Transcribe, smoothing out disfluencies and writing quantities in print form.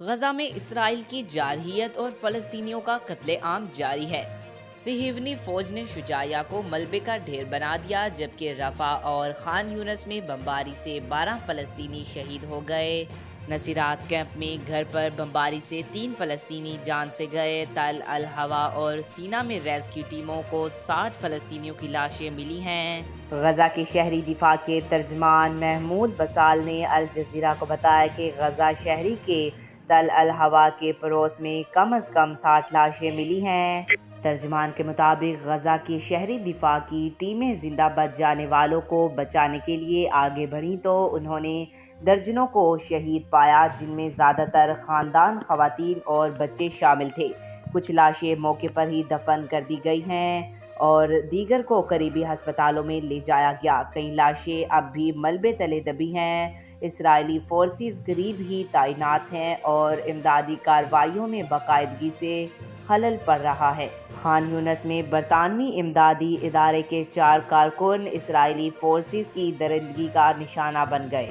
غزہ میں اسرائیل کی جارحیت اور فلسطینیوں کا قتل عام جاری ہے۔ صہیونی فوج نے شجاعیہ کو ملبے کا ڈھیر بنا دیا، جبکہ رفح اور خان یونس میں بمباری سے 12 فلسطینی شہید ہو گئے۔ نصیرات کیمپ میں گھر پر بمباری سے 3 فلسطینی جان سے گئے۔ تل الحوا اور سینا میں ریسکیو ٹیموں کو 60 فلسطینیوں کی لاشیں ملی ہیں۔ غزہ کے شہری دفاع کے ترجمان محمود بسال نے الجزیرہ کو بتایا کہ غزہ شہری کے تل الحوا کے پڑوس میں کم از کم 60 لاشیں ملی ہیں۔ ترجمان کے مطابق غزہ کی شہری دفاع کی ٹیمیں زندہ بچ جانے والوں کو بچانے کے لیے آگے بڑھیں تو انہوں نے درجنوں کو شہید پایا، جن میں زیادہ تر خاندان، خواتین اور بچے شامل تھے۔ کچھ لاشیں موقع پر ہی دفن کر دی گئی ہیں اور دیگر کو قریبی ہسپتالوں میں لے جایا گیا۔ کئی لاشیں اب بھی ملبے تلے دبی ہیں۔ اسرائیلی فورسز قریب ہی تعینات ہیں اور امدادی کارروائیوں میں باقاعدگی سے خلل پڑ رہا ہے۔ خان یونس میں برطانوی امدادی ادارے کے 4 کارکن اسرائیلی فورسز کی درندگی کا نشانہ بن گئے۔